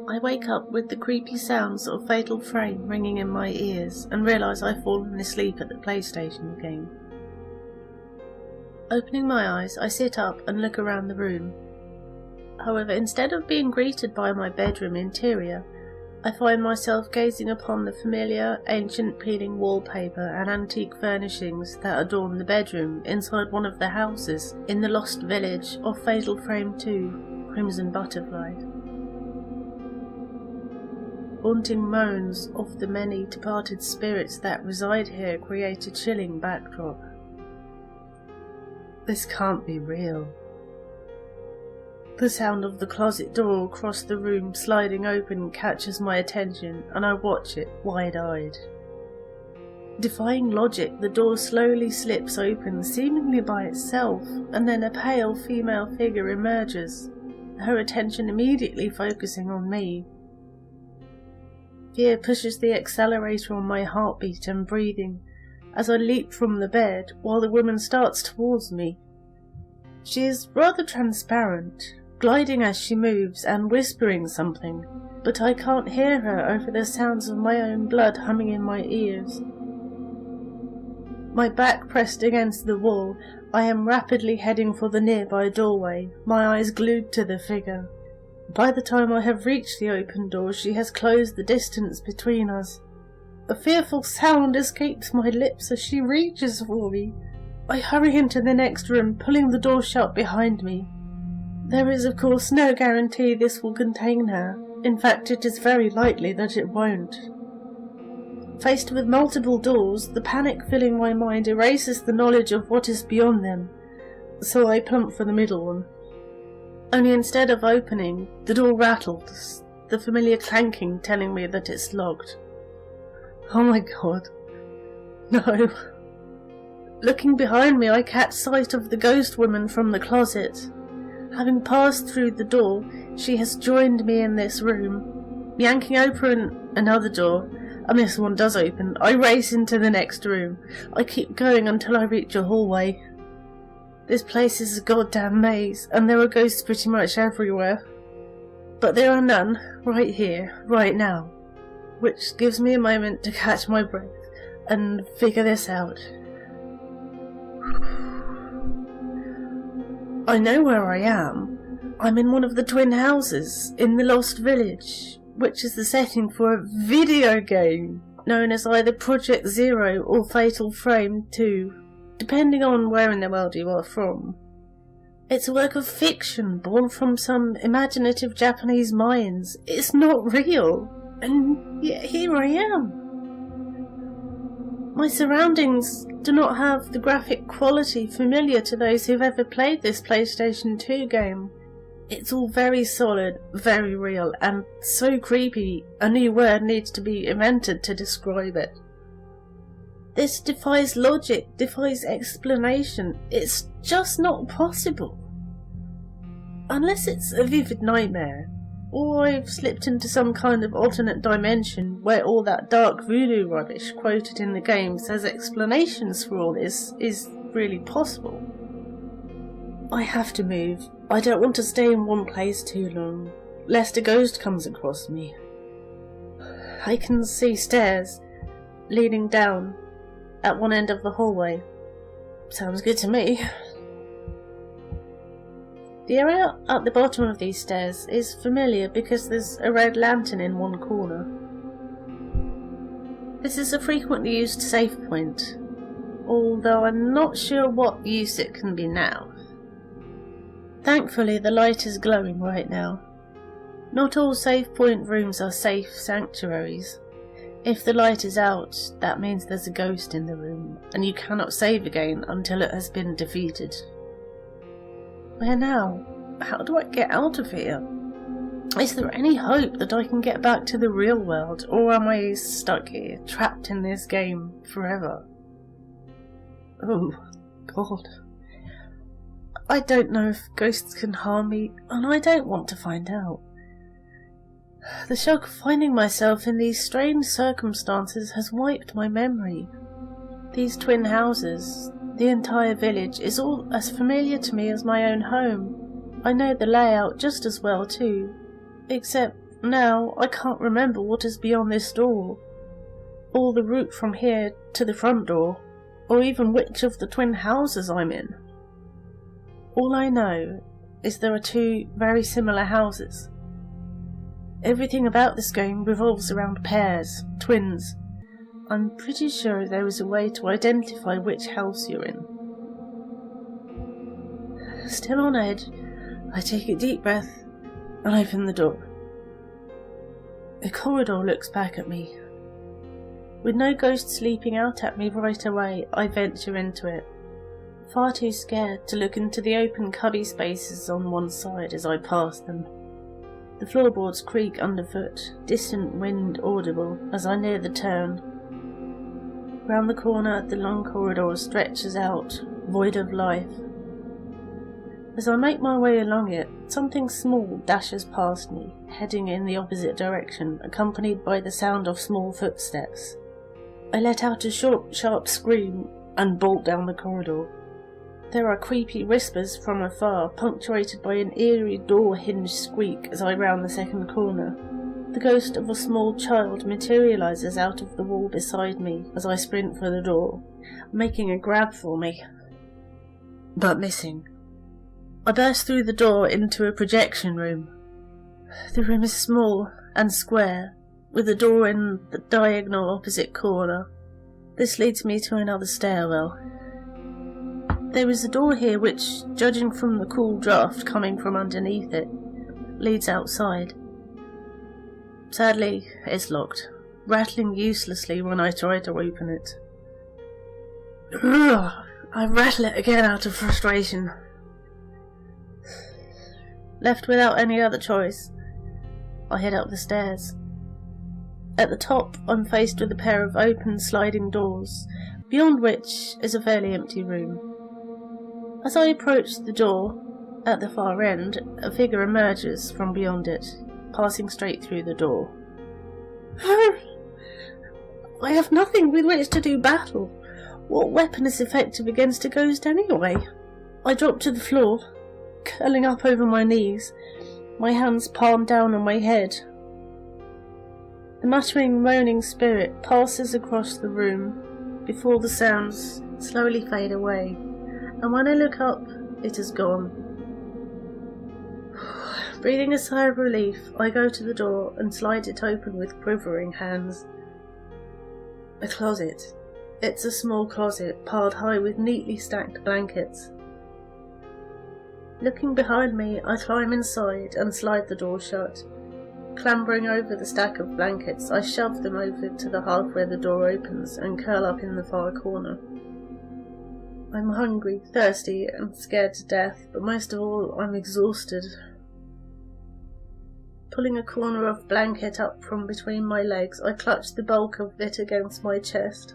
I wake up with the creepy sounds of Fatal Frame ringing in my ears and realise I've fallen asleep at the PlayStation game. Opening my eyes, I sit up and look around the room. However, instead of being greeted by my bedroom interior, I find myself gazing upon the familiar, ancient peeling wallpaper and antique furnishings that adorn the bedroom inside one of the houses in the lost village of Fatal Frame 2, Crimson Butterfly. Haunting moans of the many departed spirits that reside here create a chilling backdrop. This can't be real. The sound of the closet door across the room sliding open catches my attention, and I watch it wide-eyed. Defying logic, the door slowly slips open, seemingly by itself, and then a pale female figure emerges, her attention immediately focusing on me. Fear pushes the accelerator on my heartbeat and breathing as I leap from the bed while the woman starts towards me. She is rather transparent, gliding as she moves and whispering something, but I can't hear her over the sounds of my own blood humming in my ears. My back pressed against the wall, I am rapidly heading for the nearby doorway, my eyes glued to the figure. By the time I have reached the open door, she has closed the distance between us. A fearful sound escapes my lips as she reaches for me. I hurry into the next room, pulling the door shut behind me. There is, of course, no guarantee this will contain her. In fact, it is very likely that it won't. Faced with multiple doors, the panic filling my mind erases the knowledge of what is beyond them, so I plump for the middle one. Only instead of opening, the door rattles, the familiar clanking telling me that it's locked. Oh my god. No. Looking behind me, I catch sight of the ghost woman from the closet. Having passed through the door, she has joined me in this room. Yanking open another door, and this one does open, I race into the next room. I keep going until I reach a hallway. This place is a goddamn maze, and there are ghosts pretty much everywhere. But there are none right here, right now, which gives me a moment to catch my breath and figure this out. I know where I am. I'm in one of the twin houses in the Lost Village, which is the setting for a video game known as either Project Zero or Fatal Frame 2, depending on where in the world you are from. It's a work of fiction born from some imaginative Japanese minds. It's not real, and yet here I am. My surroundings do not have the graphic quality familiar to those who've ever played this PlayStation 2 game. It's all very solid, very real, and so creepy, a new word needs to be invented to describe it. This defies logic, defies explanation. It's just not possible. Unless it's a vivid nightmare, or I've slipped into some kind of alternate dimension where all that dark voodoo rubbish quoted in the games as explanations for all this is really possible. I have to move. I don't want to stay in one place too long, lest a ghost comes across me. I can see stairs leading down at one end of the hallway. Sounds good to me. The area at the bottom of these stairs is familiar because there's a red lantern in one corner. This is a frequently used save point, although I'm not sure what use it can be now. Thankfully, the light is glowing right now. Not all save point rooms are safe sanctuaries. If the light is out, that means there's a ghost in the room, and you cannot save again until it has been defeated. Where now? How do I get out of here? Is there any hope that I can get back to the real world, or am I stuck here, trapped in this game forever? Oh, God. I don't know if ghosts can harm me, and I don't want to find out. The shock of finding myself in these strange circumstances has wiped my memory. These twin houses, the entire village, is all as familiar to me as my own home. I know the layout just as well too, except Now I can't remember what is beyond this door, or the route from here to the front door, or even which of the twin houses I'm in. All I know is there are two very similar houses. Everything about this game revolves around pairs, twins. I'm pretty sure there is a way to identify which house you're in. Still on edge, I take a deep breath and open the door. The corridor looks back at me. With no ghosts leaping out at me right away, I venture into it, far too scared to look into the open cubby spaces on one side as I pass them. The floorboards creak underfoot, distant wind audible as I near the turn. Round the corner, the long corridor stretches out, void of life. As I make my way along it, something small dashes past me, heading in the opposite direction, accompanied by the sound of small footsteps. I let out a short, sharp scream and bolt down the corridor. There are creepy whispers from afar, punctuated by an eerie door hinge squeak as I round the second corner. The ghost of a small child materialises out of the wall beside me as I sprint for the door, making a grab for me, but missing. I burst through the door into a projection room. The room is small and square, with a door in the diagonal opposite corner. This leads me to another stairwell. There is a door here which, judging from the cool draft coming from underneath it, leads outside. Sadly, it's locked, rattling uselessly when I try to open it. I rattle it again out of frustration. Left without any other choice, I head up the stairs. At the top, I'm faced with a pair of open sliding doors, beyond which is a fairly empty room. As I approach the door, at the far end, a figure emerges from beyond it, passing straight through the door. I have nothing with which to do battle. What weapon is effective against a ghost anyway? I drop to the floor, curling up over my knees, my hands palmed down on my head. The muttering, moaning spirit passes across the room before the sounds slowly fade away, and when I look up, it is gone. Breathing a sigh of relief, I go to the door and slide it open with quivering hands. A closet. It's a small closet, piled high with neatly stacked blankets. Looking behind me, I climb inside and slide the door shut. Clambering over the stack of blankets, I shove them over to the half where the door opens and curl up in the far corner. I'm hungry, thirsty, and scared to death, but most of all, I'm exhausted. Pulling a corner of blanket up from between my legs, I clutch the bulk of it against my chest.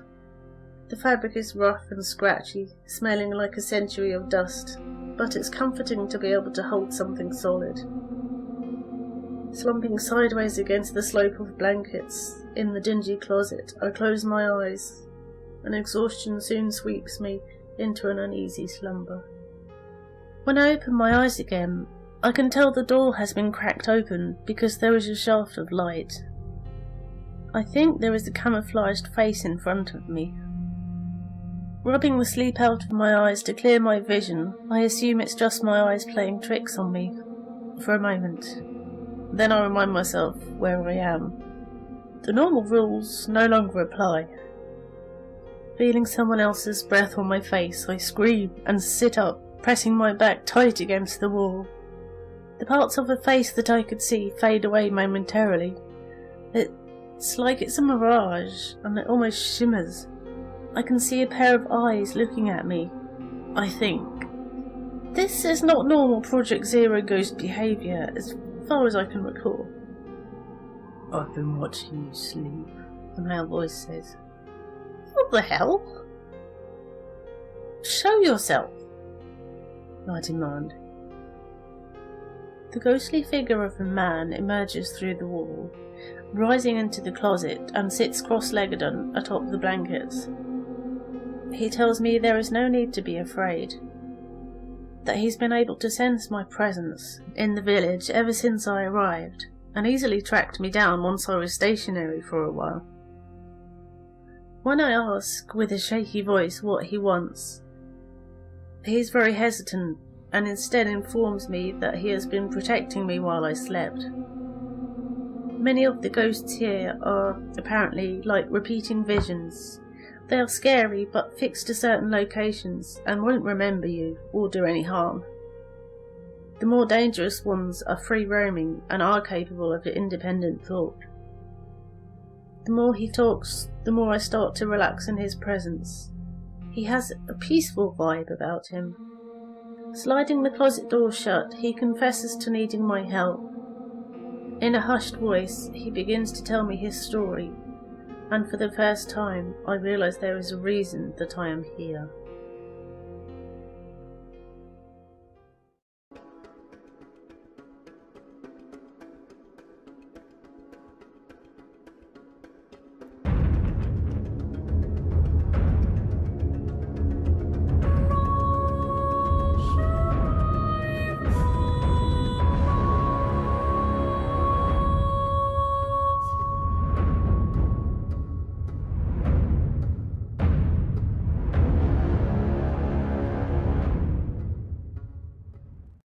The fabric is rough and scratchy, smelling like a century of dust, but it's comforting to be able to hold something solid. Slumping sideways against the slope of blankets in the dingy closet, I close my eyes, and exhaustion soon sweeps me into an uneasy slumber. When I open my eyes again, I can tell the door has been cracked open because there is a shaft of light. I think there is a camouflaged face in front of me. Rubbing the sleep out of my eyes to clear my vision, I assume it's just my eyes playing tricks on me, for a moment. Then I remind myself where I am. The normal rules no longer apply. Feeling someone else's breath on my face, I scream and sit up, pressing my back tight against the wall. The parts of her face that I could see fade away momentarily. It's like it's a mirage, and it almost shimmers. I can see a pair of eyes looking at me, I think. This is not normal Project Zero ghost behaviour, as far as I can recall. I've been watching you sleep, the male voice says. What the hell? Show yourself, I demand. The ghostly figure of a man emerges through the wall, rising into the closet, and sits cross-legged atop the blankets. He tells me there is no need to be afraid, that he's been able to sense my presence in the village ever since I arrived, and easily tracked me down once I was stationary for a while. When I ask with a shaky voice what he wants, he is very hesitant and instead informs me that he has been protecting me while I slept. Many of the ghosts here are apparently like repeating visions. They are scary but fixed to certain locations and won't remember you or do any harm. The more dangerous ones are free roaming and are capable of independent thought. The more he talks, the more I start to relax in his presence. He has a peaceful vibe about him. Sliding the closet door shut, he confesses to needing my help. In a hushed voice, he begins to tell me his story, and for the first time I realise there is a reason that I am here.